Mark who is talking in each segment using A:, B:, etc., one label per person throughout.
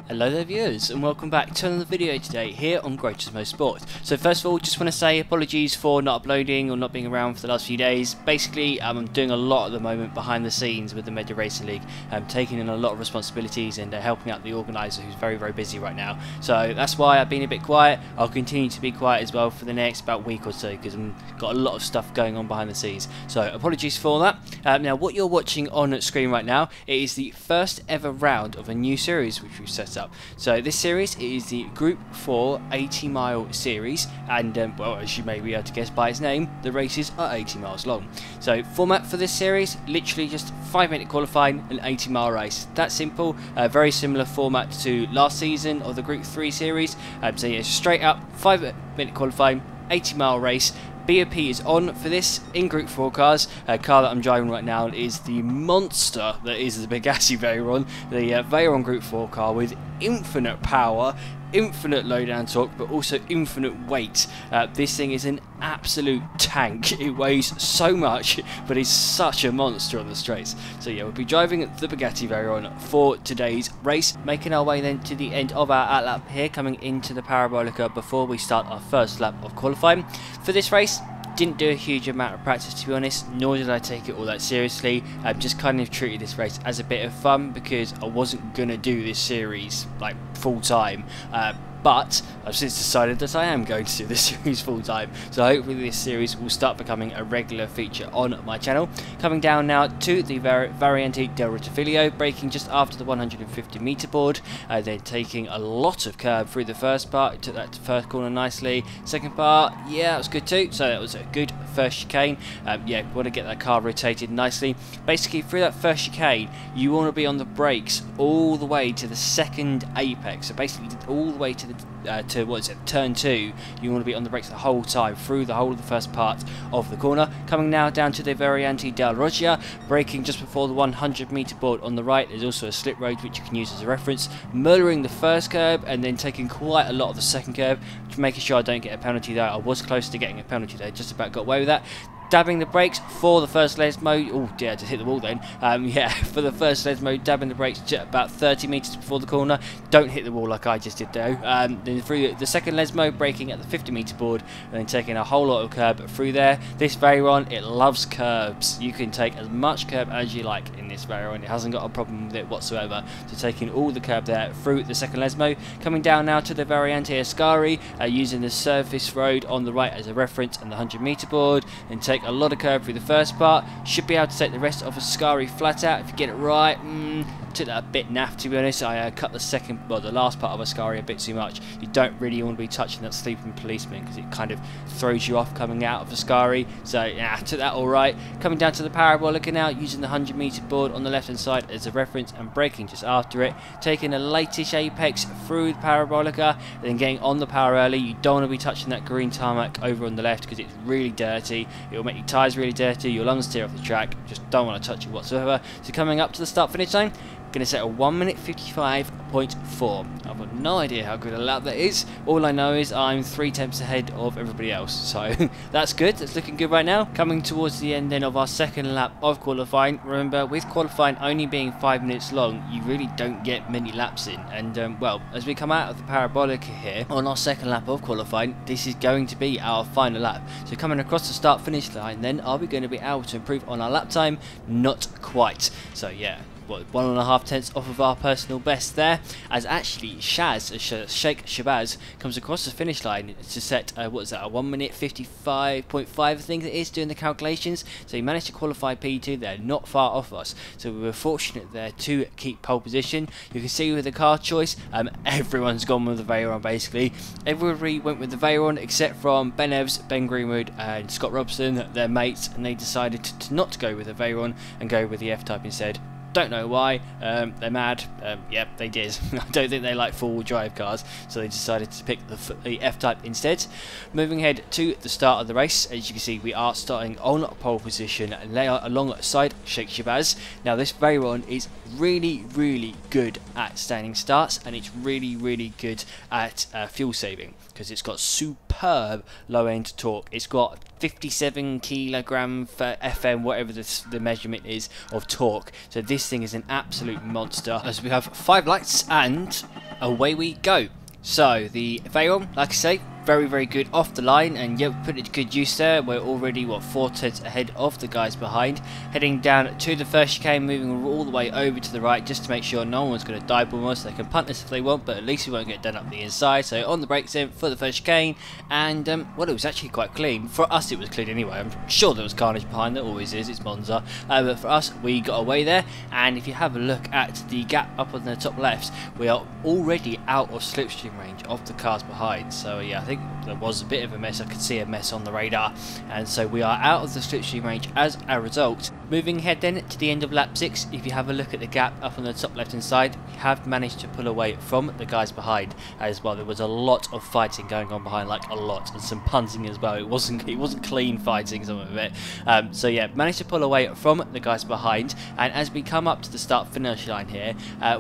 A: Hello there viewers, and welcome back to another video today here on Gr.4 Sport. So first of all, just want to say apologies for not uploading or not being around for the last few days. Basically, I'm doing a lot at the moment behind the scenes with the Media Racing League. I'm taking in a lot of responsibilities and helping out the organiser who's very busy right now. So that's why I've been a bit quiet. I'll continue to be quiet as well for the next about week or so because I've got a lot of stuff going on behind the scenes. So apologies for that. Now what you're watching on screen right now, it is the first ever round of a new series which we've set up. So this series is the Gr.4 80-mile series, and well, as you may be able to guess by its name, the races are 80 miles long. So format for this series, literally just 5-minute qualifying, an 80-mile race. That's simple. Very similar format to last season of the Gr.3 series. So yeah, straight up 5-minute qualifying, 80-mile race. BOP is on for this in Gr.4 cars. Car that I'm driving right now is the monster that is the Battersby Veyron, the Veyron Gr.4 car with infinite power, infinite low down torque, but also infinite weight. This thing is an absolute tank. It weighs so much, but is such a monster on the straights. So yeah, we'll be driving the Battersby Veyron for today's race, making our way then to the end of our lap here, coming into the Parabolica before we start our first lap of qualifying. For this race, didn't do a huge amount of practice, to be honest, nor did I take it all that seriously. I've just kind of treated this race as a bit of fun because I wasn't going to do this series like full time. But I've since decided that I am going to do this series full time, so hopefully this series will start becoming a regular feature on my channel. Coming down now to the Variante del Rotafiglio, braking just after the 150 metre board, then taking a lot of curb through the first part. Took that first corner nicely. Second part, yeah, that was good too, so that was a good first chicane. Yeah, want to get that car rotated nicely. Basically, through that first chicane, you want to be on the brakes all the way to the second apex, so basically all the way to the turn 2. You want to be on the brakes the whole time through the whole of the first part of the corner. Coming now down to the Variante del Roggia, braking just before the 100 metre board on the right. There's also a slip road which you can use as a reference, murdering the first curb and then taking quite a lot of the second curb, making sure I don't get a penalty there. I was close to getting a penalty there, just about got away with that. Dabbing the brakes for the first lesmo. Oh dear, I just hit the wall then. Yeah, for the first lesmo, dabbing the brakes to about 30 metres before the corner. Don't hit the wall like I just did though. Then through the second lesmo, braking at the 50 metre board and then taking a whole lot of curb through there. This Veyron, it loves curbs. You can take as much curb as you like in this Veyron. It hasn't got a problem with it whatsoever. So taking all the curb there through the second lesmo. Coming down now to the Variante Ascari, using the surface road on the right as a reference and the 100 metre board, and take a lot of curb through the first part. Should be able to take the rest of Ascari flat out if you get it right. Took that a bit naff, to be honest. I cut the last part of Ascari a bit too much. You don't really want to be touching that sleeping policeman because it kind of throws you off coming out of Ascari. So yeah, took that all right. Coming down to the Parabolica now, using the 100 metre board on the left hand side as a reference and braking just after it. Taking a latish apex through the Parabolica, and then getting on the power early. You don't want to be touching that green tarmac over on the left because it's really dirty. It will make your tyres really dirty, your lungs tear off the track. Just don't want to touch it whatsoever. So coming up to the start finish line, going to set a 1 minute 55.4. I've got no idea how good a lap that is. All I know is I'm 3 tenths ahead of everybody else, so that's good. That's looking good right now. Coming towards the end then of our second lap of qualifying. Remember, with qualifying only being 5 minutes long, you really don't get many laps in. And well, as we come out of the Parabolica here on our second lap of qualifying, this is going to be our final lap. So coming across the start finish line then, are we going to be able to improve on our lap time? Not quite. So yeah, what, 1.5 tenths off of our personal best there, as actually Sheikh Shabazz comes across the finish line to set what is that, a 1 minute 55.5 I think it is, doing the calculations. So he managed to qualify P2 there, not far off us, so we were fortunate there to keep pole position. You can see with the car choice, everyone's gone with the Veyron basically. Everybody went with the Veyron except from Ben Evs, Ben Greenwood and Scott Robson, their mates, and they decided to not go with the Veyron and go with the F-Type instead. Don't know why. They're mad. Yep, they did. I don't think they like four-wheel drive cars, so they decided to pick the F-Type instead. Moving ahead to the start of the race, as you can see, we are starting on pole position alongside Sheikh Shabazz. Now, this Veyron is really good at standing starts, and it's really good at fuel saving because it's got superb low-end torque. It's got 57 kilogram for FM, whatever the measurement is, of torque. So this thing is an absolute monster. As we have 5 lights and away we go. So the Veyron, like I say, very good off the line, and yeah, we put it to good use there. We're already 4/10 ahead of the guys behind, heading down to the first chicane, moving all the way over to the right just to make sure no one's going to dive bomb us. They can punt this if they want, but at least we won't get done up the inside. So on the brakes in for the first chicane, and well, it was actually quite clean. For us it was clean anyway. I'm sure there was carnage behind, there always is, it's Monza, but for us we got away there. And if you have a look at the gap up on the top left, we are already out of slipstream range of the cars behind. So yeah, I think there was a bit of a mess. I could see a mess on the radar, and so we are out of the slipstream range as a result. Moving ahead then to the end of lap 6, if you have a look at the gap up on the top left hand side, we have managed to pull away from the guys behind as well. There was a lot of fighting going on behind, like a lot, and some punting as well. It wasn't clean fighting, some of it. So yeah, managed to pull away from the guys behind. And as we come up to the start finish line here,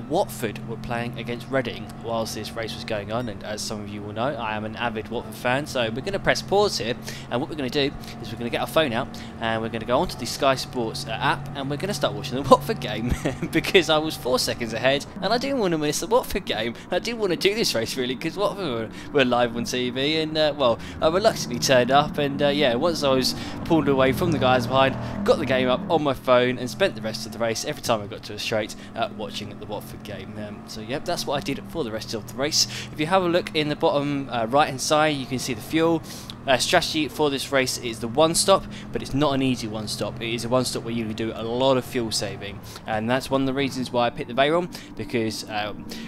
A: Watford were playing against Reading whilst this race was going on, and as some of you will know, I am an avid Watford fan, so we're going to press pause here, and what we're going to do is we're going to get our phone out and we're going to go onto the Sky Sports app, and we're going to start watching the Watford game because I was 4 seconds ahead and I didn't want to miss the Watford game. I didn't want to do this race really because Watford were live on TV, and well, I reluctantly turned up, and yeah, once I was pulled away from the guys behind, got the game up on my phone and spent the rest of the race every time I got to a straight watching the Watford game. So yep, that's what I did for the rest of the race. If you have a look in the bottom right hand side, you can see the fuel. Strategy for this race is the one stop, but it's not an easy one stop. It is a one stop where you can do a lot of fuel saving, and that's one of the reasons why I picked the Veyron, because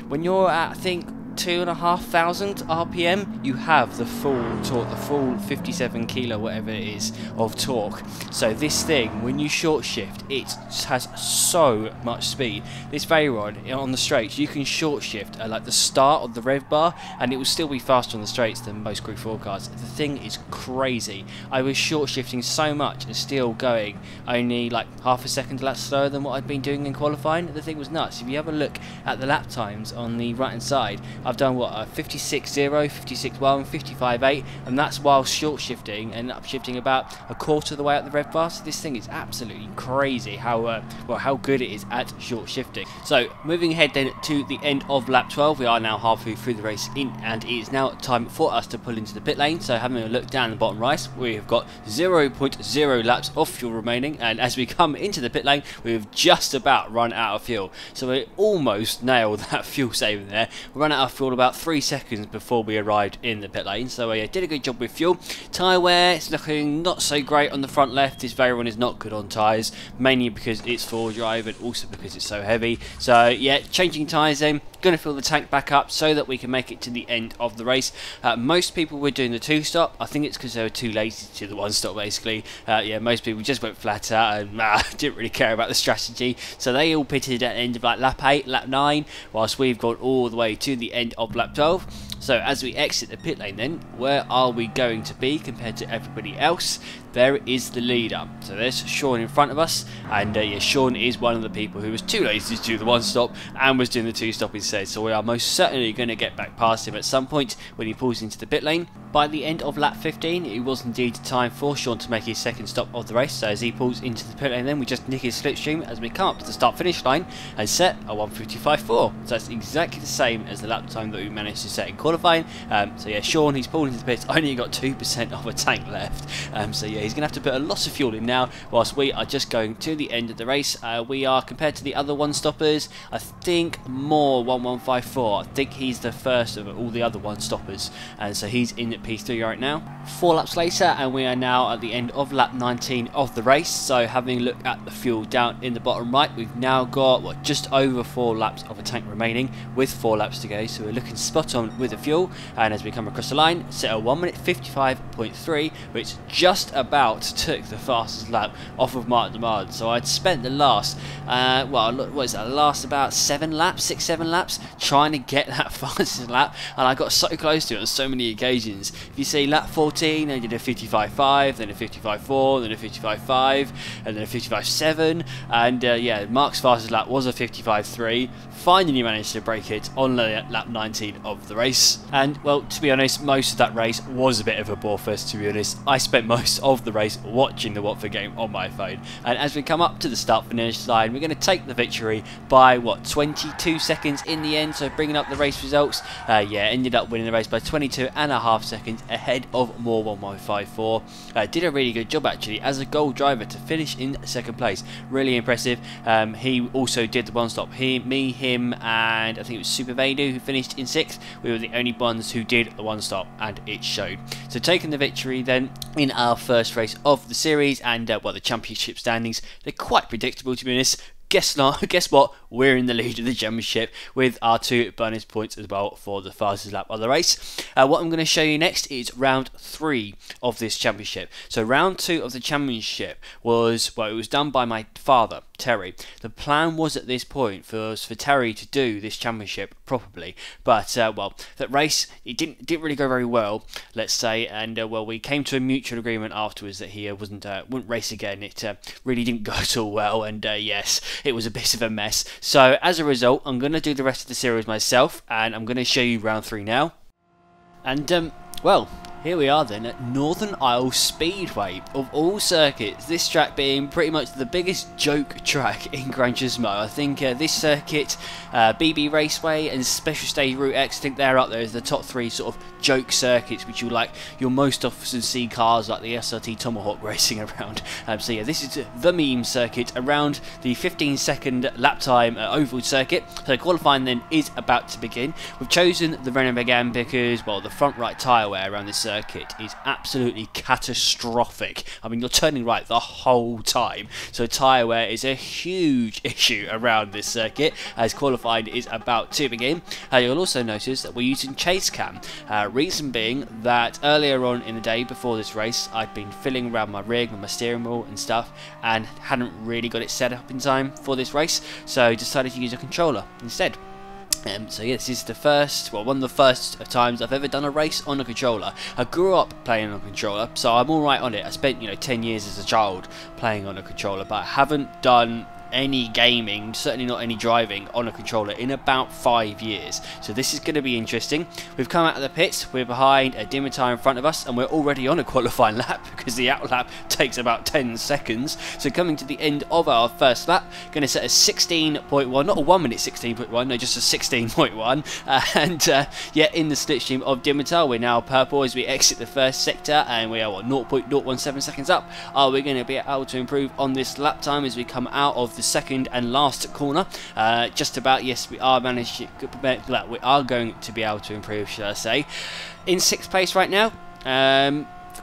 A: when you're at, I think, 2,500 RPM, you have the full torque, the full 57 kilo, whatever it is, of torque. So this thing, when you short shift, it has so much speed. This Veyron on the straights, you can short shift at like the start of the rev bar, and it will still be faster on the straights than most Gr.4 cars. The thing is crazy. I was short shifting so much and still going only like half a second lap slower than what I'd been doing in qualifying. The thing was nuts. If you have a look at the lap times on the right hand side, I've done what, 56.0, 56.1, 55.8, and that's while short shifting and upshifting about a quarter of the way up the rev bar. So this thing is absolutely crazy how well, how good it is at short shifting. So moving ahead then to the end of lap 12, we are now halfway through the race in, and it is now time for us to pull into the pit lane. So having a look down the bottom right, we have got 0.0 laps of fuel remaining, and as we come into the pit lane, we've just about run out of fuel. So we almost nailed that fuel saving there. We ran out of fuel about 3 seconds before we arrived in the pit lane, so yeah, did a good job with fuel. Tyre wear, it's looking not so great on the front left. This Veyron is not good on tyres, mainly because it's four-wheel drive and also because it's so heavy. So yeah, changing tyres then, going to fill the tank back up so that we can make it to the end of the race. Most people were doing the two-stop. I think it's because they were too lazy to do the one-stop basically. Yeah, most people just went flat out and didn't really care about the strategy, so they all pitted at the end of like lap 8, lap 9, whilst we've gone all the way to the end of lap 12. So as we exit the pit lane then, where are we going to be compared to everybody else? There is the leader. So there's Sean in front of us, and yeah, Sean is one of the people who was too lazy to do the one stop and was doing the two stop instead. So we are most certainly going to get back past him at some point when he pulls into the pit lane. By the end of lap 15, it was indeed time for Sean to make his second stop of the race. So as he pulls into the pit lane then, we just nick his slipstream as we come up to the start finish line and set a 1:55.4. So that's exactly the same as the lap time that we managed to set in qualifying. So yeah, Sean, he's pulled into the pits, only got 2% of a tank left. So yeah, he's going to have to put a lot of fuel in now, whilst we are just going to the end of the race. We are, compared to the other one-stoppers, I think more 1:15.4. I think he's the first of all the other one-stoppers, and so he's in at P3 right now. 4 laps later, and we are now at the end of lap 19 of the race. So having a look at the fuel down in the bottom right, we've now got what, just over 4 laps of a tank remaining with 4 laps to go, so we're looking spot on with the fuel. And as we come across the line, set a 1:55.3, which just about took the fastest lap off of Mark Demard. So I'd spent the last well, what is that, last about 6-7 laps trying to get that fastest lap, and I got so close to it on so many occasions, If you see lap 14, they did a 55.5, then a 55.4, then a 55.5, and then a 55.7, and yeah, Mark's fastest lap was a 55.3. Finally managed to break it on lap 19 of the race. And well, to be honest, most of that race was a bit of a bore fest, to be honest. I spent most of the race watching the Watford game on my phone, and as we come up to the start finish line, we're going to take the victory by what, 22 seconds in the end. So bringing up the race results, yeah, ended up winning the race by 22.5 seconds ahead of Moore 1154. Did a really good job actually as a goal driver to finish in second place. Really impressive. He also did the one stop. Him, and I think it was Super Vadu who finished in 6th. We were the only ones who did the one stop, and it showed. So taking the victory then in our first race of the series, and well, the championship standings, they're quite predictable, to be honest. Guess what? We're in the lead of the championship with our 2 bonus points as well for the fastest lap of the race. What I'm going to show you next is round 3 of this championship. So round 2 of the championship was, well, it was done by my father, Terry. The plan was at this point for Terry to do this championship properly, but well, that race, it didn't really go very well, let's say, and well, we came to a mutual agreement afterwards that he wouldn't race again. It really didn't go at all well, and yes, it was a bit of a mess. So as a result, I'm going to do the rest of the series myself, and I'm going to show you round 3 now. And well, here we are then at Northern Isle Speedway. Of all circuits, this track being pretty much the biggest joke track in Gran Turismo. I think this circuit, BB Raceway and Special Stage Route X, I think they're up there as the top 3 sort of joke circuits, which you'll most often see cars like the SRT Tomahawk racing around. So yeah, this is the meme circuit around the 15-second lap time oval circuit. So qualifying then is about to begin. We've chosen the Renault Megane because, well, the front right tyre wear around this circuit is absolutely catastrophic. I mean, you're turning right the whole time, so tyre wear is a huge issue around this circuit as qualifying is about to begin. You'll also notice that we're using chase cam, reason being that earlier on in the day before this race I'd been fiddling around my rig with my steering wheel and stuff and hadn't really got it set up in time for this race, so decided to use a controller instead. So yeah, this is the first, well, one of the first times I've ever done a race on a controller. I grew up playing on a controller, so I'm alright on it. I spent, 10 years as a child playing on a controller, but I haven't done any gaming, certainly not any driving on a controller in about 5 years. So this is going to be interesting. We've come out of the pits, we're behind a Dimitar in front of us, and we're already on a qualifying lap because the out lap takes about 10 seconds. So coming to the end of our first lap, going to set a 16.1, not a 1 minute 16.1, no, just a 16.1. And yeah, in the slipstream of Dimitar, we're now purple as we exit the first sector, and we are what, 0.017 seconds up. Are we going to be able to improve on this lap time as we come out of the second and last corner? Just about, yes, we are going to be able to improve, should I say. In 6th place right now.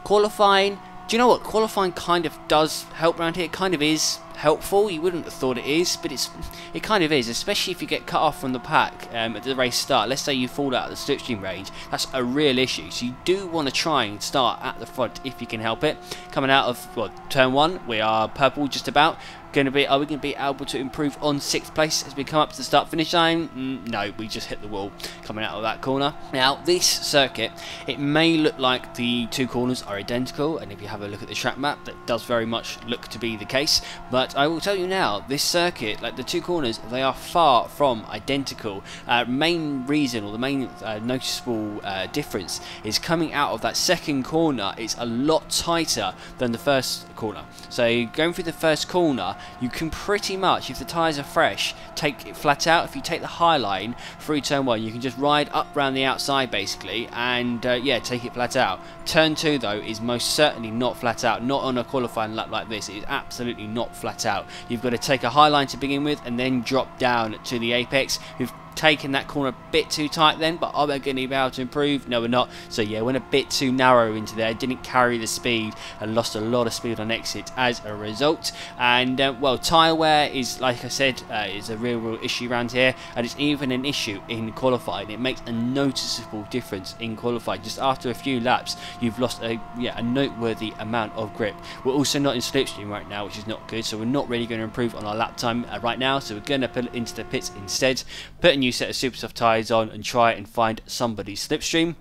A: Qualifying, do you know what? Qualifying kind of does help around here. It kind of is helpful. You wouldn't have thought it is, but it kind of is, especially if you get cut off from the pack at the race start. Let's say you fall out of the slipstream range. That's a real issue, so you do want to try and start at the front if you can help it. Coming out of, well, turn 1, we are purple just about. Are we going to be able to improve on 6th place as we come up to the start finish line? No, we just hit the wall coming out of that corner. Now this circuit, it may look like the 2 corners are identical, and if you have a look at the track map, that does very much look to be the case, but I will tell you now, this circuit, like the 2 corners, they are far from identical. Main reason, or the main noticeable difference, is coming out of that second corner. It's a lot tighter than the first corner. So going through the first corner, you can pretty much, if the tyres are fresh, take it flat out. If you take the high line through turn 1, you can just ride up round the outside basically, and yeah, take it flat out. Turn 2 though is most certainly not flat out, not on a qualifying lap like this. It is absolutely not flat out. You've got to take a high line to begin with and then drop down to the apex. We've taken that corner a bit too tight then, but are we going to be able to improve? No, we're not. So yeah, went a bit too narrow into there, didn't carry the speed and lost a lot of speed on exit as a result. And well, tyre wear is, like I said, is a real issue around here, and it's even an issue in qualifying. It makes a noticeable difference in qualifying. Just after a few laps, you've lost a noteworthy amount of grip. We're also not in slipstream right now, which is not good, so we're not really going to improve on our lap time right now, so we're going to put it into the pits instead, put a new set of super soft tyres on and try and find somebody's slipstream.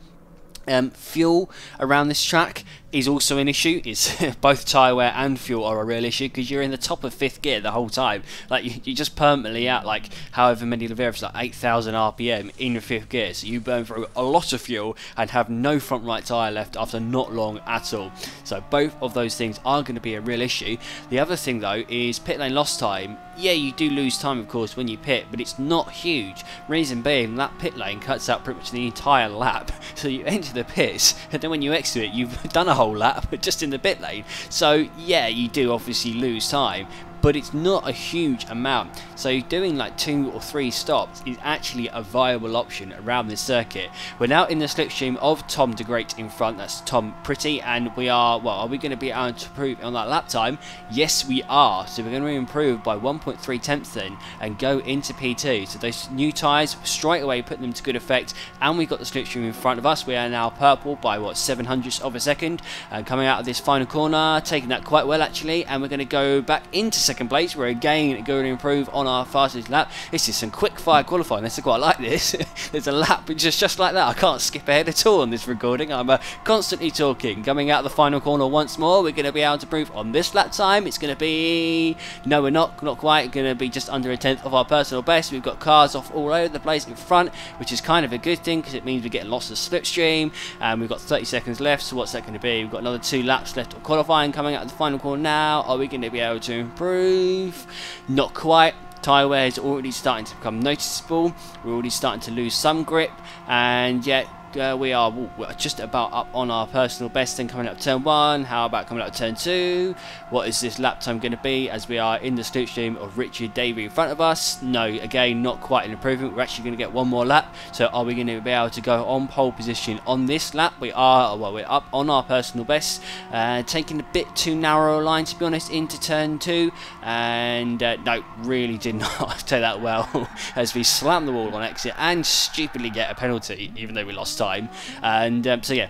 A: Fuel around this track is also an issue. It's both tyre wear and fuel are a real issue because you're in the top of 5th gear the whole time. Like you're just permanently at like however many variables, like 8,000 RPM in 5th gear. So you burn through a lot of fuel and have no front right tyre left after not long at all. So both of those things are going to be a real issue. The other thing though is pit lane loss time. Yeah, you do lose time of course when you pit, but it's not huge. Reason being, that pit lane cuts out pretty much the entire lap. So you enter the pits and then when you exit it, you've done a whole lap just in the pit lane. So yeah, you do obviously lose time, but it's not a huge amount. So doing like 2 or 3 stops is actually a viable option around this circuit. We're now in the slipstream of Tom de Great in front, that's Tom Pretty, and we are, well, are we going to be able to improve on that lap time? Yes we are, so we're going to improve by 1.3 tenths then and go into P2. So those new tyres, straight away put them to good effect, and we've got the slipstream in front of us. We are now purple by what, 700ths of a second, and coming out of this final corner, taking that quite well actually, and we're going to go back into second place. We're again going to improve on our fastest lap. This is some quick fire qualifying. That's quite like this. There's a lap just like that. I can't skip ahead at all on this recording. I'm constantly talking. Coming out of the final corner once more, we're going to be able to improve on this lap time. It's going to be, no, we're not quite going to be just under a tenth of our personal best. We've got cars off all over the place in front, which is kind of a good thing because it means we're getting lots of slipstream, and we've got 30 seconds left. So what's that going to be? We've got another 2 laps left of qualifying. Coming out of the final corner now, are we going to be able to improve? Not quite. Tyre wear is already starting to become noticeable. We're already starting to lose some grip, and yet we are just about up on our personal best. Then coming up turn 1, how about coming up turn 2? What is this lap time going to be as we are in the slipstream of Richard Davey in front of us? No, again, not quite an improvement. We're actually going to get 1 more lap. So are we going to be able to go on pole position on this lap? We are. Well, we're up on our personal best, taking a bit too narrow a line to be honest into turn 2, and no, really did not do that well as we slam the wall on exit and stupidly get a penalty even though we lost time. And so yeah,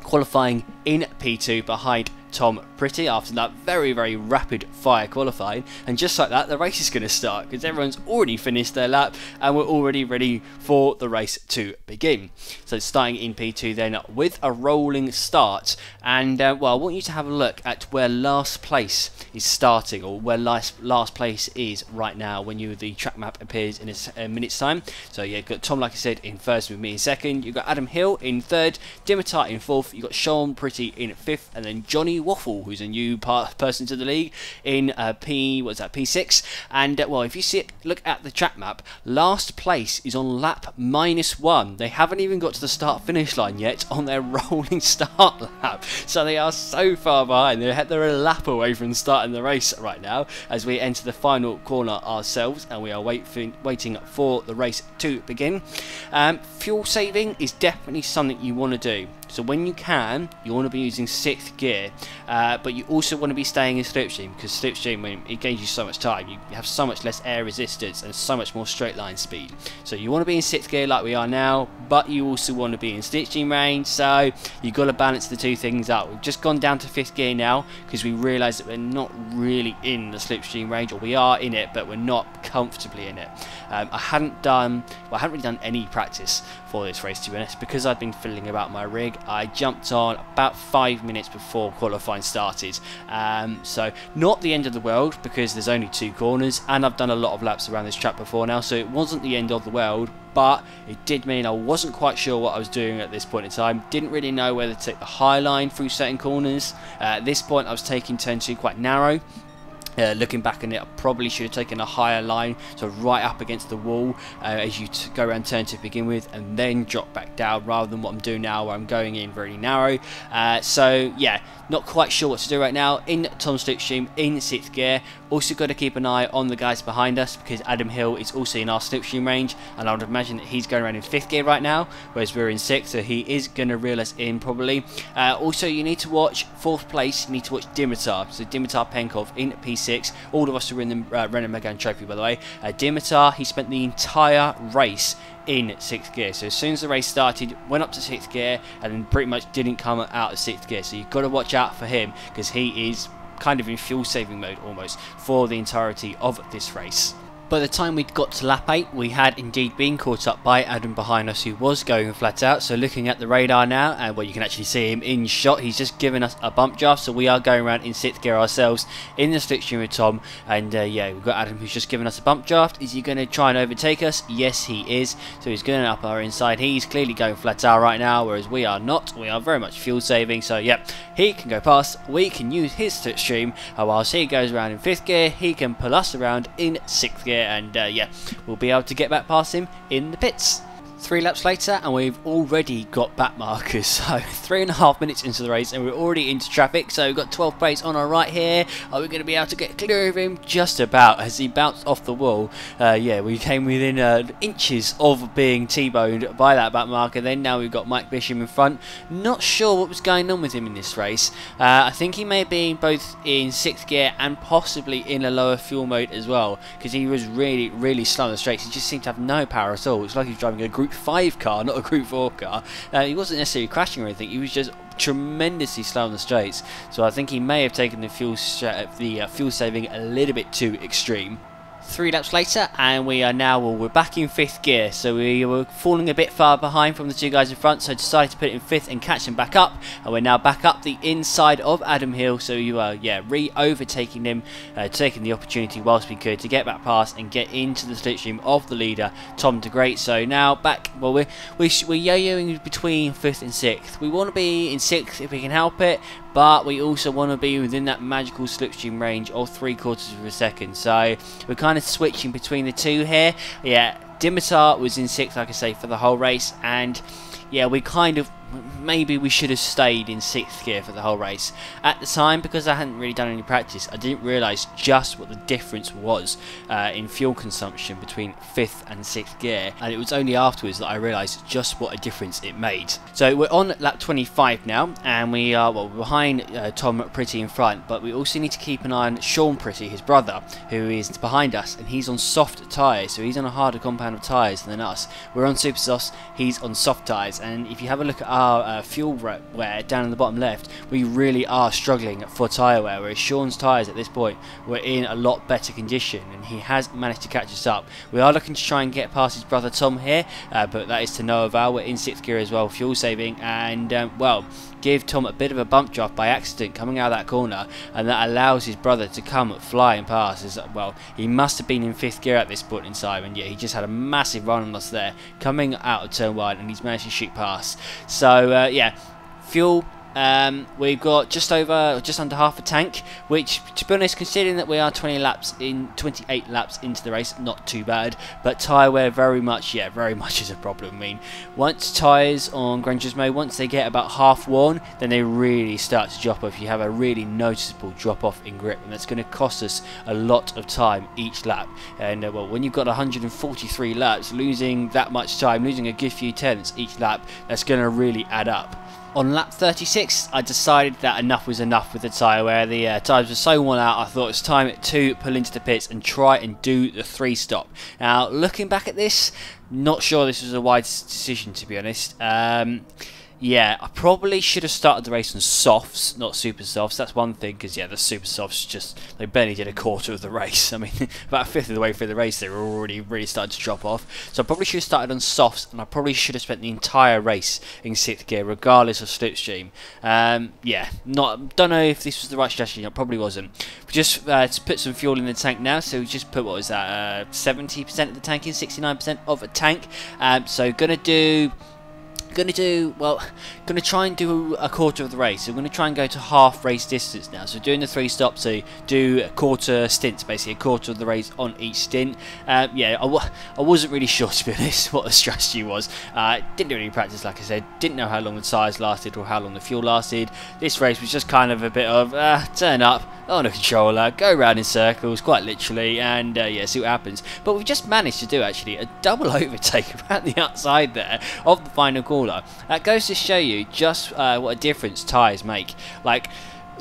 A: qualifying in P2 behind Tom Pretty after that very rapid fire qualifying, and just like that the race is going to start because everyone's already finished their lap and we're already ready for the race to begin. So starting in P2 then with a rolling start, and well, I want you to have a look at where last place is starting, or where last place is right now when the track map appears in a minute's time. So yeah, you've got Tom, like I said, in first with me in second, you've got Adam Hill in third, Dimitar in fourth, you've got Sean Pretty in fifth, and then Johnny Waffle, who's a new person to the league, in P6. And well, if you look at the track map, last place is on lap -1. They haven't even got to the start finish line yet on their rolling start lap, so they are so far behind. They're a lap away from starting the race right now as we enter the final corner ourselves, and we are waiting for the race to begin. Fuel saving is definitely something you want to do. So when you can, you want to be using 6th gear, but you also want to be staying in slipstream, because slipstream, it gains you so much time. You have so much less air resistance and so much more straight line speed. So you want to be in 6th gear like we are now, but you also want to be in slipstream range, so you've got to balance the 2 things out. We've just gone down to 5th gear now because we realise that we're not really in the slipstream range, or we are in it, but we're not comfortably in it. I haven't really done any practice for this race, to be honest, because I've been fiddling about my rig. I jumped on about 5 minutes before qualifying started, so not the end of the world because there's only 2 corners, and I've done a lot of laps around this track before now, so it wasn't the end of the world, but it did mean I wasn't quite sure what I was doing at this point in time. Didn't really know whether to take the high line through certain corners. At this point I was taking turn 2 quite narrow. Looking back on it, I probably should have taken a higher line, so right up against the wall as you go around turn 2 to begin with, and then drop back down, rather than what I'm doing now where I'm going in very narrow. So yeah, not quite sure what to do right now. In Tom's slipstream in 6th gear. Also got to keep an eye on the guys behind us because Adam Hill is also in our slipstream range, and I would imagine that he's going around in 5th gear right now, whereas we're in 6th, so he is going to reel us in probably. Also, you need to watch 4th place. You need to watch Dimitar. So Dimitar Penkov in P6. All of us are in the Renault Megane Trophy, by the way. Dimitar, he spent the entire race in 6th gear, so as soon as the race started, went up to 6th gear and then pretty much didn't come out of 6th gear, so you've got to watch out for him because he is kind of in fuel saving mode almost for the entirety of this race. By the time we'd got to lap 8, we had indeed been caught up by Adam behind us, who was going flat out. So looking at the radar now, and well, you can actually see him in shot, he's just given us a bump draft, so we are going around in 6th gear ourselves in the slipstream with Tom. And yeah, we've got Adam who's just given us a bump draft. Is he going to try and overtake us? Yes, he is. So he's going up our inside. He's clearly going flat out right now, whereas we are not. We are very much fuel saving. So yeah, he can go past. We can use his slipstream, whilst he goes around in 5th gear, he can pull us around in 6th gear. And yeah, we'll be able to get back past him in the pits. 3 laps later and we've already got back markers, so 3.5 minutes into the race and we're already into traffic. So we've got 12th place on our right here. Are we going to be able to get clear of him? Just about, as he bounced off the wall. Yeah, we came within inches of being T-boned by that back marker. Then now we've got Mike Bisham in front. Not sure what was going on with him in this race. I think he may have been both in 6th gear and possibly in a lower fuel mode as well, because he was really slow on the straights. He just seemed to have no power at all. It's like he was driving a Gr.5 car, not a Gr.4 car. He wasn't necessarily crashing or anything, he was just tremendously slow on the straights. So I think he may have taken the fuel saving a little bit too extreme. 3 laps later and we are now, well, we're back in 5th gear, so we were falling a bit far behind from the 2 guys in front, so I decided to put it in 5th and catch them back up, and we're now back up the inside of Adam Hill. So you are, yeah, overtaking them, taking the opportunity whilst we could to get back past and get into the slipstream of the leader, Tom de Great. So now back, well, we're yo-yoing between 5th and 6th. We want to be in 6th if we can help it, but we also want to be within that magical slipstream range of 3/4 of a second. So we're kind of switching between the two here. Yeah, Dimitar was in 6th, like I say, for the whole race, and yeah, we kind of, maybe we should have stayed in 6th gear for the whole race. At the time, because I hadn't really done any practice, I didn't realise just what the difference was in fuel consumption between 5th and 6th gear, and it was only afterwards that I realised just what a difference it made. So we're on lap 25 now, and we are, well, behind Tom Pretty in front, but we also need to keep an eye on Sean Pretty, his brother, who is behind us, and he's on soft tyres, so he's on a harder compound of tyres than us. We're on super softs, he's on soft tyres, and if you have a look at our fuel wear down in the bottom left, we really are struggling for tyre wear, whereas Sean's tyres at this point were in a lot better condition, and he has managed to catch us up. We are looking to try and get past his brother Tom here, but that is to no avail. We're in 6th gear as well, fuel saving, and well, give Tom a bit of a bump draft by accident coming out of that corner, and that allows his brother to come flying past. As well, he must have been in 5th gear at this point in time, and yeah, he just had a massive run on us there coming out of turn 1, and he's managed to shoot past. So yeah, fuel, we've got just under half a tank, which, to be honest, considering that we are 28 laps into the race, not too bad. But tyre wear very much is a problem. I mean, once tyres on Granger's mode, once they get about half worn, then they really start to drop off. You have a really noticeable drop off in grip, and that's going to cost us a lot of time each lap. And well, when you've got 143 laps, losing that much time, losing a good few tenths each lap, that's going to really add up. On lap 36, I decided that enough was enough with the tyre wear. The tyres were so worn out, I thought it's time to pull into the pits and try and do the 3-stop. Now, looking back at this, not sure this was a wise decision, to be honest. Yeah, I probably should have started the race on softs, not super softs. That's one thing, because yeah, the super softs just, they barely did a quarter of the race. I mean, about a fifth of the way through the race, they were already really starting to drop off. So I probably should have started on softs, and I probably should have spent the entire race in 6th gear, regardless of slipstream. Yeah, don't know if this was the right strategy. It probably wasn't. We just to put some fuel in the tank now. So we just put, what was that, 70% of the tank in, 69% of a tank. So gonna try and do a quarter of the race. So we're going to try and go to half race distance now. So doing the 3 stops, so do a quarter stints, basically a quarter of the race on each stint. Yeah, I wasn't really sure, to be honest, what the strategy was. Didn't do any practice, like I said. Didn't know how long the tyres lasted or how long the fuel lasted. This race was just kind of a bit of turn up on a controller, go around in circles, quite literally, and yeah, see what happens. But we've just managed to do actually a double overtake around the outside there of the final corner. That goes to show you just what a difference tyres make. Like,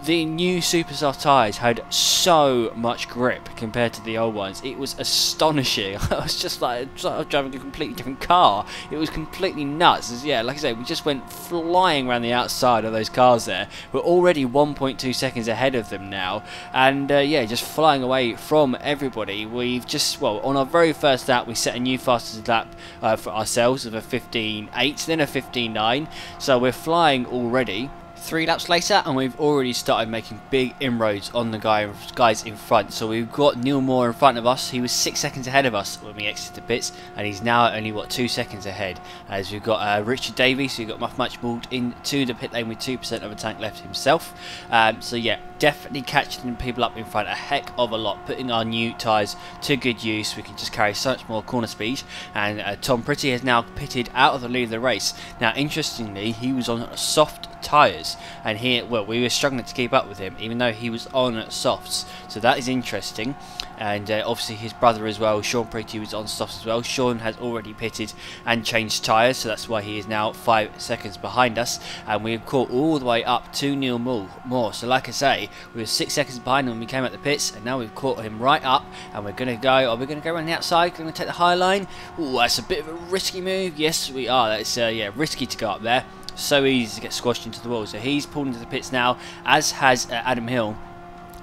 A: the new super soft tyres had so much grip compared to the old ones. It was astonishing. I was just like driving a completely different car. It was completely nuts. Yeah, like I say, we just went flying around the outside of those cars there. We're already 1.2 seconds ahead of them now, and yeah, just flying away from everybody. We've just, well, on our very first lap we set a new fastest lap for ourselves of a 15.8, then a 15.9, so we're flying already. 3 laps later and we've already started making big inroads on the guys in front. So we've got Neil Moore in front of us. He was 6 seconds ahead of us when we exited the pits, and he's now only, what, 2 seconds ahead. As we've got Richard Davies, who got much moved into the pit lane with 2% of a tank left himself. So yeah, definitely catching people up in front a heck of a lot, putting our new tyres to good use. We can just carry so much more corner speed, and Tom Pretty has now pitted out of the lead of the race. Now interestingly, he was on soft tyres, and here, well, we were struggling to keep up with him even though he was on softs, so that is interesting. And obviously his brother as well, Sean Pretty, was on softs as well. Sean has already pitted and changed tyres, so that's why he is now 5 seconds behind us, and we've caught all the way up to Neil Moore. So like I say, we were 6 seconds behind when we came at the pits, and now we've caught him right up, and we're going to go, are we going to go around the outside? Going to take the high line? Ooh, that's a bit of a risky move. Yes, we are. That's yeah, risky to go up there. So easy to get squashed into the wall. So he's pulled into the pits now, as has Adam Hill.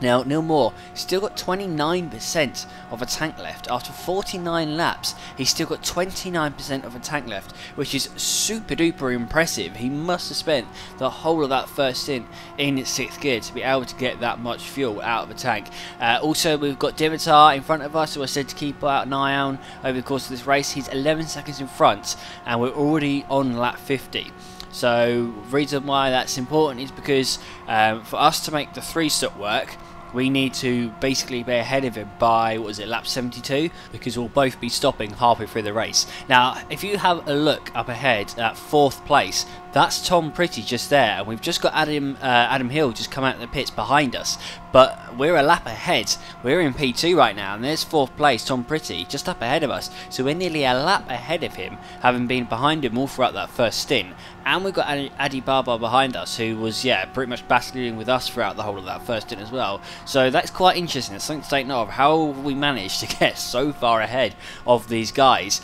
A: Now, Neil Moore still got 29% of a tank left. After 49 laps, he's still got 29% of a tank left, which is super duper impressive. He must have spent the whole of that first stint in 6th gear to be able to get that much fuel out of a tank. Also, we've got Dimitar in front of us, who I said to keep an eye on over the course of this race. He's 11 seconds in front, and we're already on lap 50. So the reason why that's important is because for us to make the 3-stop work, we need to basically be ahead of him by, what is it, lap 72, because we'll both be stopping halfway through the race. Now, if you have a look up ahead at 4th place, that's Tom Pretty just there, and we've just got Adam Hill just come out of the pits behind us, but we're a lap ahead. We're in P2 right now, and there's 4th place, Tom Pretty, just up ahead of us, so we're nearly a lap ahead of him, having been behind him all throughout that first stint. And we've got Adi Barbar behind us, who was, yeah, pretty much battling with us throughout the whole of that first stint as well. So that's quite interesting. It's something to take note of, how we managed to get so far ahead of these guys.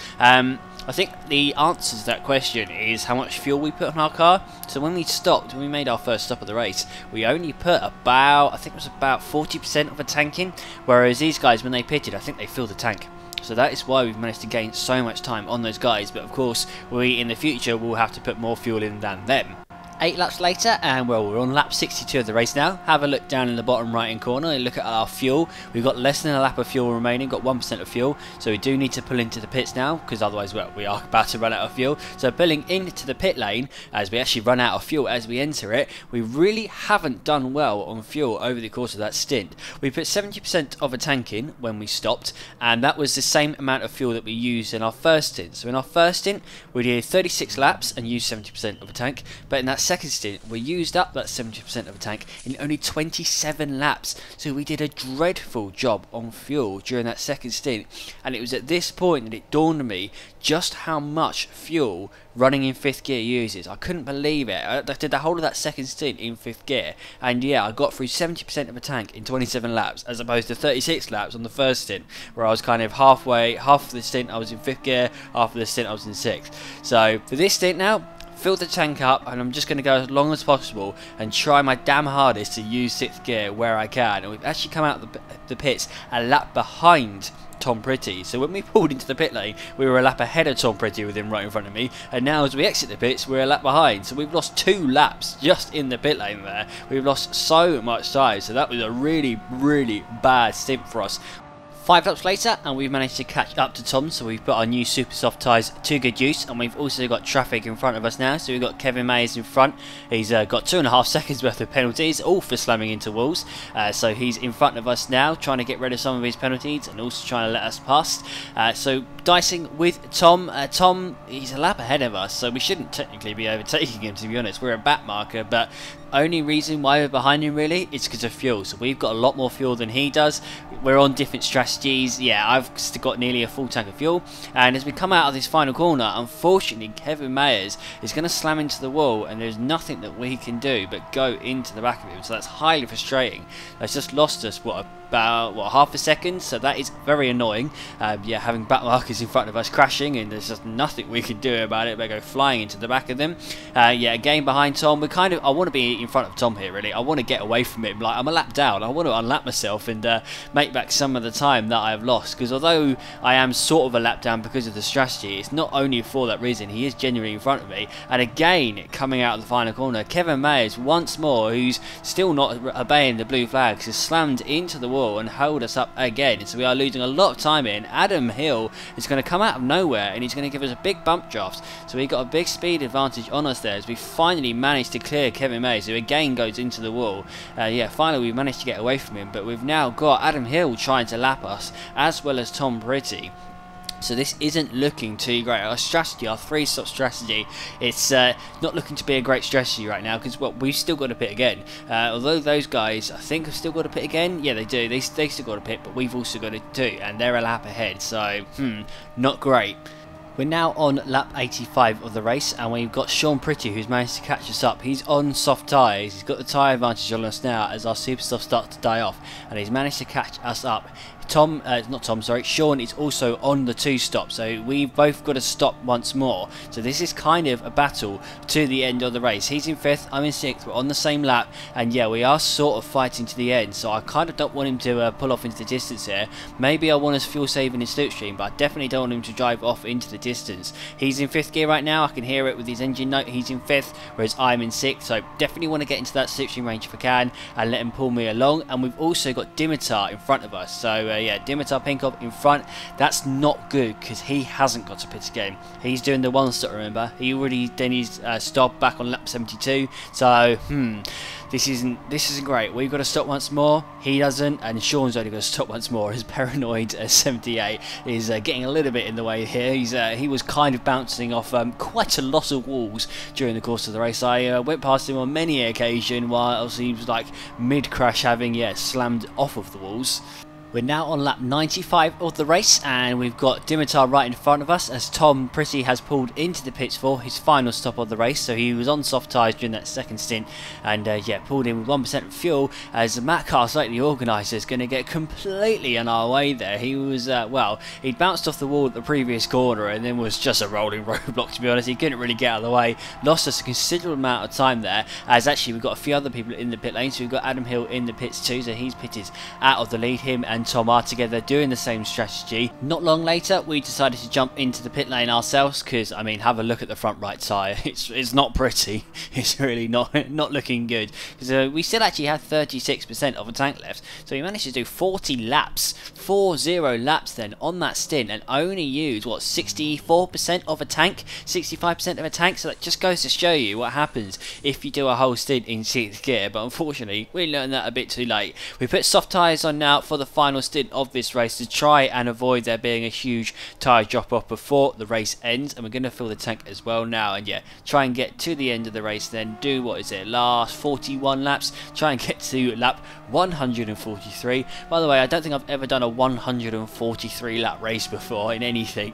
A: I think the answer to that question is how much fuel we put on our car. So when we stopped, when we made our first stop of the race, we only put about, I think it was about 40% of a tank in, whereas these guys, when they pitted, I think they filled the tank. So that is why we've managed to gain so much time on those guys, but of course we in the future will have to put more fuel in than them. 8 laps later, and well, we're on lap 62 of the race now. Have a look down in the bottom right hand corner and look at our fuel. We've got less than a lap of fuel remaining, got 1% of fuel, so we do need to pull into the pits now, because otherwise, well, we are about to run out of fuel. So pulling into the pit lane, as we actually run out of fuel as we enter it, we really haven't done well on fuel over the course of that stint. We put 70% of a tank in when we stopped, and that was the same amount of fuel that we used in our first stint. So in our first stint, we did 36 laps and used 70% of a tank, but in that second stint, we used up that 70% of a tank in only 27 laps. So we did a dreadful job on fuel during that second stint, and it was at this point that it dawned on me just how much fuel running in 5th gear uses. I couldn't believe it. I did the whole of that second stint in 5th gear, and yeah, I got through 70% of a tank in 27 laps, as opposed to 36 laps on the first stint, where I was kind of half of the stint I was in 5th gear, half of the stint I was in 6th. So for this stint now, fill the tank up, and I'm just going to go as long as possible and try my damn hardest to use 6th gear where I can. And we've actually come out the pits a lap behind Tom Pretty. So when we pulled into the pit lane, we were a lap ahead of Tom Pretty with him right in front of me, and now as we exit the pits, we're a lap behind. So we've lost 2 laps just in the pit lane there. We've lost so much time, so that was a really, really bad stint for us. 5 laps later, and we've managed to catch up to Tom, so we've put our new super soft tyres to good use, and we've also got traffic in front of us now. So we've got Kevin Mayers in front. He's got 2.5 seconds worth of penalties, all for slamming into walls. So he's in front of us now, trying to get rid of some of his penalties and also trying to let us past. So dicing with Tom. Tom, he's a lap ahead of us, so we shouldn't technically be overtaking him, to be honest. We're a back marker, but only reason why we're behind him really is because of fuel. So we've got a lot more fuel than he does. We're on different strategies. Yeah, I've still got nearly a full tank of fuel, and as we come out of this final corner, unfortunately Kevin Mayers is going to slam into the wall, and there's nothing that we can do but go into the back of him. So that's highly frustrating. That's just lost us about half a second, so that is very annoying. Yeah, having back markers in front of us crashing, and there's just nothing we can do about it but go flying into the back of them. Yeah, again behind Tom. I want to be in front of Tom here really. I want to get away from him. Like, I'm a lap down. I want to unlap myself and make back some of the time that I have lost, because although I am sort of a lap down because of the strategy, it's not only for that reason. He is genuinely in front of me. And again, coming out of the final corner, Kevin Mayers once more, who's still not obeying the blue flags, has slammed into the wall and held us up again. So we are losing a lot of time in. Adam Hill is going to come out of nowhere, and he's going to give us a big bump draft. So we got a big speed advantage on us there as we finally managed to clear Kevin Mayers, who again goes into the wall. Yeah, finally we managed to get away from him, but we've now got Adam Hill trying to lap us, as well as Tom Pretty. So this isn't looking too great. Our strategy, our 3-stop strategy, it's not looking to be a great strategy right now, because we've still got to pit again. Although those guys, I think, have still got to pit again. Yeah, they do. They still got to pit, but we've also got to too, and they're a lap ahead. So, not great. We're now on lap 85 of the race, and we've got Sean Pretty, who's managed to catch us up. He's on soft tyres. He's got the tyre advantage on us now as our super soft starts to die off, and he's managed to catch us up. Sean is also on the 2-stop, so we've both got to stop once more. So this is kind of a battle to the end of the race. He's in 5th, I'm in 6th, we're on the same lap, and yeah, we are sort of fighting to the end, so I kind of don't want him to pull off into the distance here. Maybe I want us fuel saving his slipstream, but I definitely don't want him to drive off into the distance. He's in 5th gear right now, I can hear it with his engine note. He's in 5th, whereas I'm in 6th, so definitely want to get into that slipstream range if I can, and let him pull me along. And we've also got Dimitar in front of us, so yeah, Dimitar Pinkov in front. That's not good, because he hasn't got to pit again. He's doing the 1-stop, remember. He already done his stop back on lap 72. So, this isn't great. We've got to stop once more. He doesn't, and Sean's only got to stop once more. His paranoid 78 is getting a little bit in the way here. He was kind of bouncing off quite a lot of walls during the course of the race. I went past him on many occasions while he was like mid-crash, having slammed off of the walls. We're now on lap 95 of the race, and we've got Dimitar right in front of us as Tom Pretty has pulled into the pits for his final stop of the race. So he was on soft tyres during that second stint, and yeah, pulled in with 1% of fuel, as Matt Carslake, the organiser, is going to get completely on our way there. He was, well, he'd bounced off the wall at the previous corner and then was just a rolling roadblock, to be honest. He couldn't really get out of the way, lost us a considerable amount of time there, as actually we've got a few other people in the pit lane. So we've got Adam Hill in the pits too, so he's pitted out of the lead. Him and Tom are together doing the same strategy. Not long later, we decided to jump into the pit lane ourselves, because I mean, have a look at the front right tyre. It's not pretty. It's really not looking good, because we still actually had 36% of a tank left. So we managed to do 40 laps then on that stint, and only use what, 64% of a tank, 65% of a tank. So that just goes to show you what happens if you do a whole stint in 6th gear. But unfortunately, we learned that a bit too late. We put soft tyres on now for the final stint of this race to try and avoid there being a huge tyre drop off before the race ends, and we're going to fill the tank as well now, and yeah, try and get to the end of the race, then do, what is it, last 41 laps, try and get to lap 143. By the way, I don't think I've ever done a 143 lap race before in anything.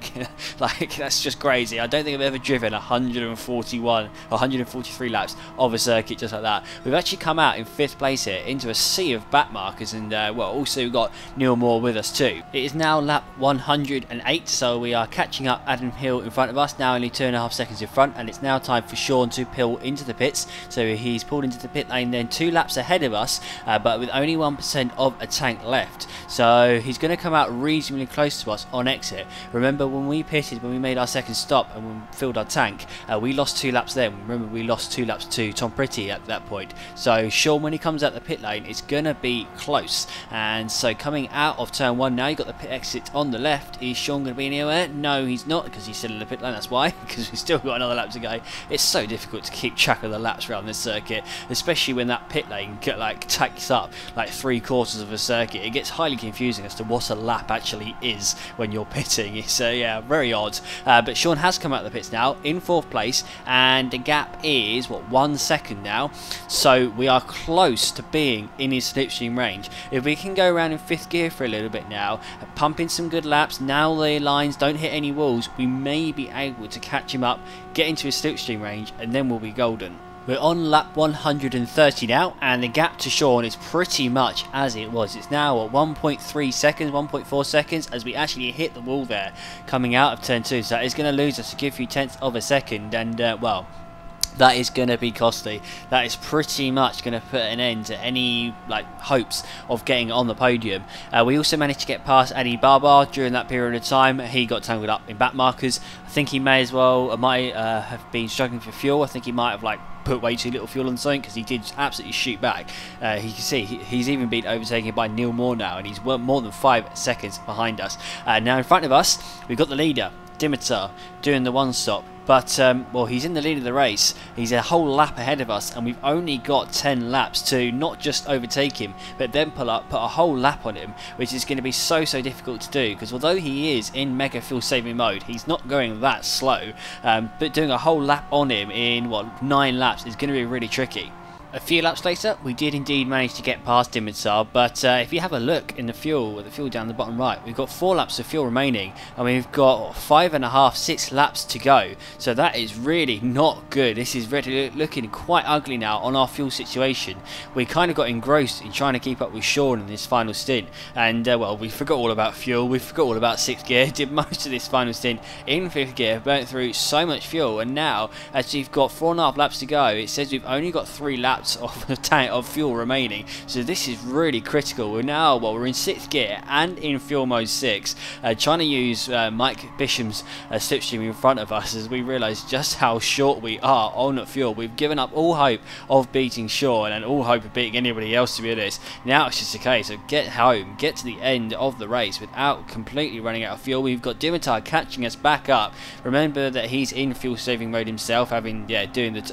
A: Like, that's just crazy. I don't think I've ever driven 141 or 143 laps of a circuit just like that. We've actually come out in 5th place here into a sea of back markers, and well, also we've got Neil Moore with us too. It is now lap 108, so we are catching up Adam Hill in front of us, now only 2.5 seconds in front, and it's now time for Sean to pull into the pits. So he's pulled into the pit lane then 2 laps ahead of us, but with only 1% of a tank left. So he's going to come out reasonably close to us on exit. Remember when we pitted, when we made our second stop and we filled our tank, we lost 2 laps then. Remember, we lost 2 laps to Tom Pretty at that point. So Sean, when he comes out the pit lane, it's going to be close, and so coming coming out of turn 1 now. You've got the pit exit on the left. Is Sean going to be anywhere? No, he's not, because he's still in the pit lane. That's why, because we've still got another lap to go. It's so difficult to keep track of the laps around this circuit, especially when that pit lane takes up like 3/4 of a circuit. It gets highly confusing as to what a lap actually is when you're pitting. It's yeah, very odd. But Sean has come out of the pits now in 4th place, and the gap is what, 1 second now. So we are close to being in his slipstream range. If we can go around in 5th gear for a little bit now, pumping some good laps, now the lines don't hit any walls, we may be able to catch him up, get into his slipstream range, and then we'll be golden. We're on lap 130 now, and the gap to Sean is pretty much as it was. It's now at 1.3 seconds, 1.4 seconds, as we actually hit the wall there coming out of turn 2. So that is going to lose us a good few tenths of a second, and well, that is going to be costly. That is pretty much going to put an end to any hopes of getting on the podium. We also managed to get past Adi Barbar during that period of time. He got tangled up in back markers. I think he might have been struggling for fuel. I think he might have put way too little fuel on something, because he did absolutely shoot back. You can see he's even been overtaken by Neil Moore now, and he's more than 5 seconds behind us. Now in front of us, we've got the leader, Dimitar, doing the one stop. But, well, he's in the lead of the race. He's a whole lap ahead of us, and we've only got 10 laps to not just overtake him, but then put a whole lap on him, which is going to be so difficult to do, because although he is in mega fuel saving mode, he's not going that slow. But doing a whole lap on him in, what, 9 laps is going to be really tricky. A few laps later, we did indeed manage to get past Dimitar, but if you have a look in the fuel down the bottom right, we've got 4 laps of fuel remaining, and we've got 5.5, 6 laps to go. So that is really not good. This is really looking quite ugly now on our fuel situation. We kind of got engrossed in trying to keep up with Sean in this final stint, and well, we forgot all about fuel, we forgot all about 6th gear, did most of this final stint in 5th gear, burnt through so much fuel, and now, as we've got 4.5 laps to go, it says we've only got 3 laps of a tank of fuel remaining. So this is really critical. We're now, well, we're in 6th gear and in fuel mode 6, trying to use Mike Bisham's slipstream in front of us, as we realise just how short we are on fuel. We've given up all hope of beating Sean and all hope of beating anybody else, to be honest. Now it's just a case of get home, get to the end of the race without completely running out of fuel. We've got Dimitar catching us back up. Remember that he's in fuel saving mode himself, having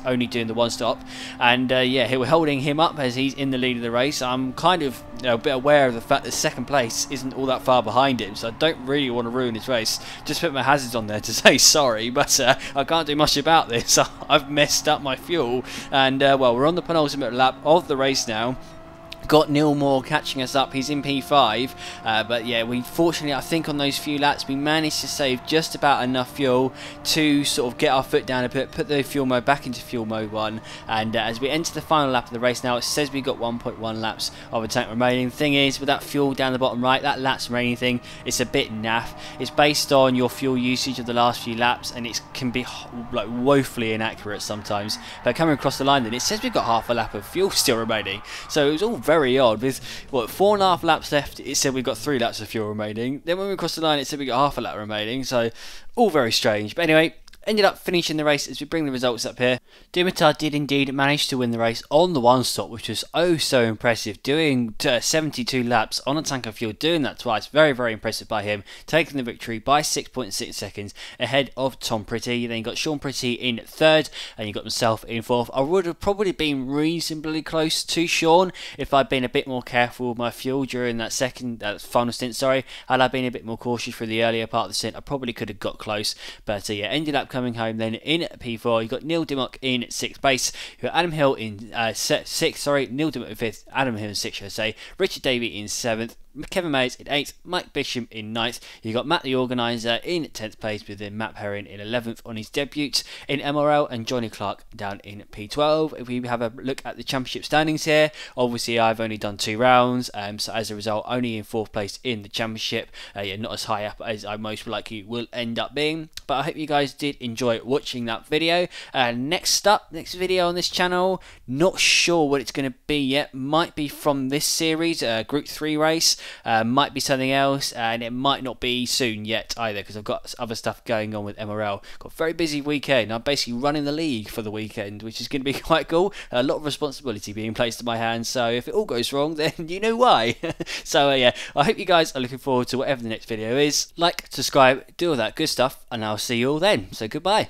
A: only doing the one stop, and yeah, we're holding him up as he's in the lead of the race. I'm kind of a bit aware of the fact that 2nd place isn't all that far behind him, so I don't really want to ruin his race. Just put my hazards on there to say sorry, but I can't do much about this. I've messed up my fuel, and well, we're on the penultimate lap of the race now. Got Neil Moore catching us up, he's in P5, but yeah, fortunately I think on those few laps we managed to save just about enough fuel to sort of get our foot down a bit, put the fuel mode back into fuel mode 1, and as we enter the final lap of the race now, it says we've got 1.1 laps of a tank remaining. The thing is, with that fuel down the bottom right, that laps remaining thing, it's a bit naff. It's based on your fuel usage of the last few laps, and it can be woefully inaccurate sometimes. But coming across the line then, it says we've got half a lap of fuel still remaining, so it was all very odd. With what, 4.5 laps left, it said we've got 3 laps of fuel remaining. Then when we crossed the line, it said we got half a lap remaining. So all very strange. But anyway, ended up finishing the race as we bring the results up here. Dimitar did indeed manage to win the race on the one stop, which was oh so impressive. Doing 72 laps on a tank of fuel, doing that twice, very impressive by him. Taking the victory by 6.6 seconds ahead of Tom Pretty. Then you got Sean Pretty in 3rd, and you got myself in 4th. I would have probably been reasonably close to Sean if I'd been a bit more careful with my fuel during that final stint. Sorry, had I been a bit more cautious for the earlier part of the stint, I probably could have got close. But yeah, ended up coming home then in P4. You got Neil Dimmock in 6th place. You got Adam Hill in 6th. Sorry, Neil Dimmock in 5th. Adam Hill in 6th, should I say. Richard Davey in 7th. Kevin Mays in 8th, Mike Bisham in 9th. You got Matt the Organiser in 10th place, with then Matt Perrin in 11th on his debut in MRL, and Johnny Clark down in P12. If we have a look at the championship standings here, obviously I've only done 2 rounds, so as a result only in 4th place in the championship. Yeah, not as high up as I most likely will end up being, but I hope you guys did enjoy watching that video. Next video on this channel, not sure what it's going to be yet. Might be from this series, Group 3 race, might be something else, and it might not be soon yet either, because I've got other stuff going on with MRL. Got a very busy weekend. I'm basically running the league for the weekend, which is going to be quite cool. A lot of responsibility being placed in my hands, so if it all goes wrong, then you know why. So yeah, I hope you guys are looking forward to whatever the next video is. Like, subscribe, do all that good stuff, and I'll see you all then. So goodbye.